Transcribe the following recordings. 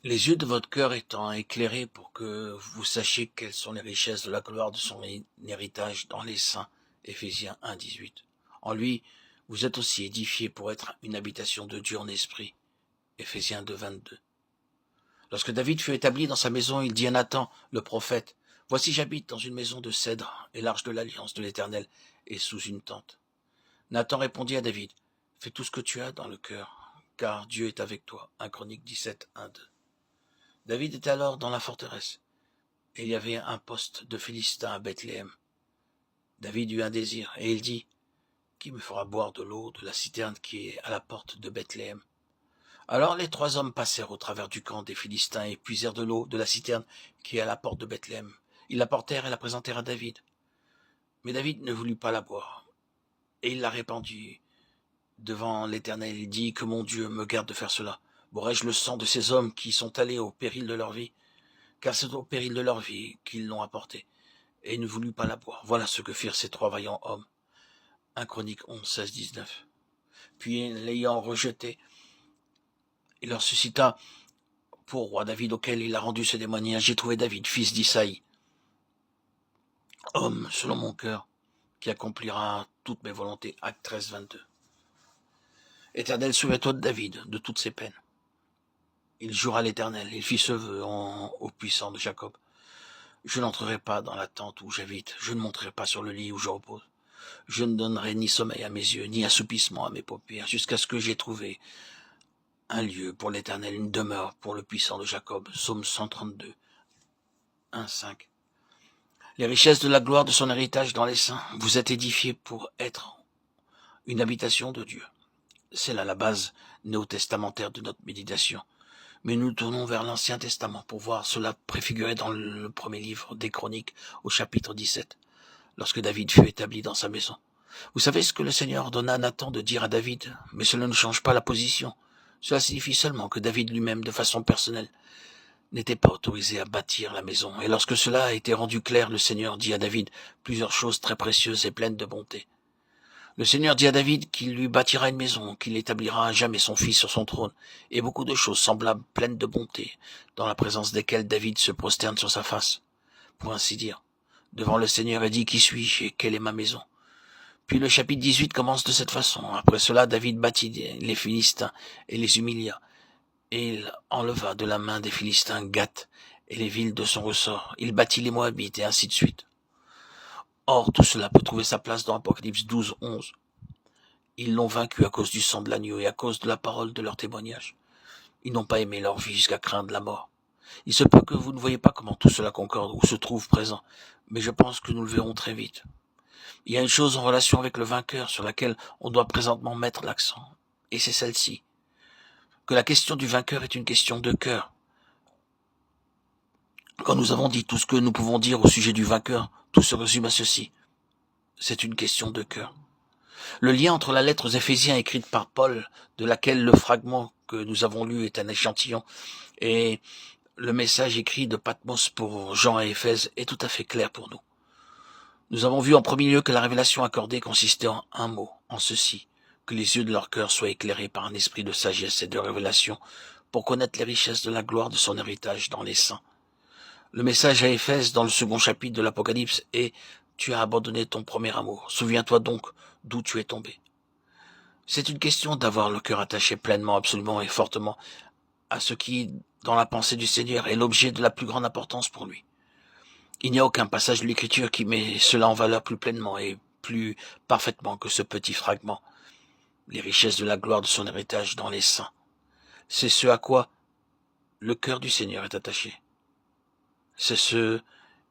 Les yeux de votre cœur étant éclairés pour que vous sachiez quelles sont les richesses de la gloire de son héritage dans les saints. Éphésiens 1, 18. En lui, vous êtes aussi édifiés pour être une habitation de Dieu en esprit. Éphésiens 2, 22. Lorsque David fut établi dans sa maison, il dit à Nathan, le prophète, « Voici j'habite dans une maison de cèdre, et l'arche de l'alliance de l'Éternel est sous une tente. » Nathan répondit à David, « Fais tout ce que tu as dans le cœur, car Dieu est avec toi. » 1 Chroniques 17, 1, 2. David était alors dans la forteresse, et il y avait un poste de Philistin à Bethléem. David eut un désir, et il dit, « Qui me fera boire de l'eau de la citerne qui est à la porte de Bethléem ?» Alors les 3 hommes passèrent au travers du camp des Philistins et puisèrent de l'eau de la citerne qui est à la porte de Bethléem. Ils la portèrent et la présentèrent à David. Mais David ne voulut pas la boire, et il la répandit devant l'Éternel. Il dit, « Que mon Dieu me garde de faire cela. Boirai-je le sang de ces hommes qui sont allés au péril de leur vie ? Car c'est au péril de leur vie qu'ils l'ont apportée. » Et il ne voulut pas la boire. Voilà ce que firent ces 3 vaillants hommes. 1 Chroniques 11, 16, 19. Puis, l'ayant rejeté, il leur suscita pour roi David, auquel il a rendu ce témoignage. J'ai trouvé David, fils d'Isaïe, homme selon mon cœur, qui accomplira toutes mes volontés. Acte 13, 22. Éternel, souviens-toi de David, de toutes ses peines. Il jura l'Éternel, il fit ce vœu au puissant de Jacob. Je n'entrerai pas dans la tente où j'habite, je ne monterai pas sur le lit où je repose. Je ne donnerai ni sommeil à mes yeux, ni assoupissement à mes paupières, jusqu'à ce que j'aie trouvé un lieu pour l'Éternel, une demeure pour le puissant de Jacob. Psaume 132, 1, 5. Les richesses de la gloire de son héritage dans les saints, vous êtes édifiés pour être une habitation de Dieu. C'est là la base néo-testamentaire de notre méditation. Mais nous tournons vers l'Ancien Testament pour voir cela préfiguré dans le premier livre des Chroniques au chapitre 17, lorsque David fut établi dans sa maison. Vous savez ce que le Seigneur donna à Nathan de dire à David, mais cela ne change pas la position. Cela signifie seulement que David lui-même, de façon personnelle, n'était pas autorisé à bâtir la maison. Et lorsque cela a été rendu clair, le Seigneur dit à David plusieurs choses très précieuses et pleines de bonté. Le Seigneur dit à David qu'il lui bâtira une maison, qu'il établira à jamais son fils sur son trône, et beaucoup de choses semblables pleines de bonté, dans la présence desquelles David se prosterne sur sa face, pour ainsi dire, devant le Seigneur et dit, qui suis-je et quelle est ma maison? Puis le chapitre 18 commence de cette façon. Après cela, David bâtit les Philistins et les humilia, et il enleva de la main des Philistins Gath et les villes de son ressort. Il bâtit les Moabites et ainsi de suite. Or, tout cela peut trouver sa place dans Apocalypse 12, 11. Ils l'ont vaincu à cause du sang de l'agneau et à cause de la parole de leur témoignage. Ils n'ont pas aimé leur vie jusqu'à craindre la mort. Il se peut que vous ne voyez pas comment tout cela concorde ou se trouve présent, mais je pense que nous le verrons très vite. Il y a une chose en relation avec le vainqueur sur laquelle on doit présentement mettre l'accent, et c'est celle-ci, que la question du vainqueur est une question de cœur. Quand nous avons dit tout ce que nous pouvons dire au sujet du vainqueur, tout se résume à ceci. C'est une question de cœur. Le lien entre la lettre aux Éphésiens écrite par Paul, de laquelle le fragment que nous avons lu est un échantillon, et le message écrit de Patmos pour Jean à Éphèse est tout à fait clair pour nous. Nous avons vu en premier lieu que la révélation accordée consistait en un mot, en ceci, que les yeux de leur cœur soient éclairés par un esprit de sagesse et de révélation pour connaître les richesses de la gloire de son héritage dans les saints. Le message à Éphèse dans le second chapitre de l'Apocalypse est « Tu as abandonné ton premier amour, souviens-toi donc d'où tu es tombé ». C'est une question d'avoir le cœur attaché pleinement, absolument et fortement à ce qui, dans la pensée du Seigneur, est l'objet de la plus grande importance pour lui. Il n'y a aucun passage de l'Écriture qui met cela en valeur plus pleinement et plus parfaitement que ce petit fragment. Les richesses de la gloire de son héritage dans les saints. C'est ce à quoi le cœur du Seigneur est attaché. C'est ce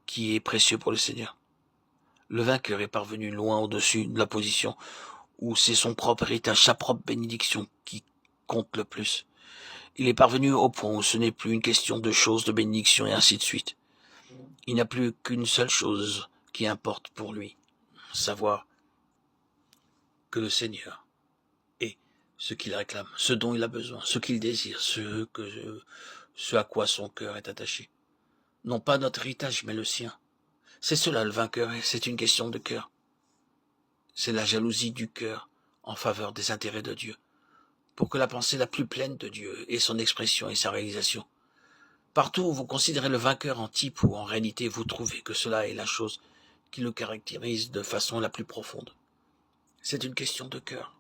qui est précieux pour le Seigneur. Le vainqueur est parvenu loin au-dessus de la position où c'est son propre héritage, sa propre bénédiction qui compte le plus. Il est parvenu au point où ce n'est plus une question de choses, de bénédiction et ainsi de suite. Il n'y a plus qu'une seule chose qui importe pour lui, savoir que le Seigneur est ce qu'il réclame, ce dont il a besoin, ce qu'il désire, ce à quoi son cœur est attaché. Non pas notre héritage, mais le sien. C'est cela le vainqueur, et c'est une question de cœur. C'est la jalousie du cœur en faveur des intérêts de Dieu, pour que la pensée la plus pleine de Dieu ait son expression et sa réalisation. Partout où vous considérez le vainqueur en type ou en réalité vous trouvez que cela est la chose qui le caractérise de façon la plus profonde. C'est une question de cœur.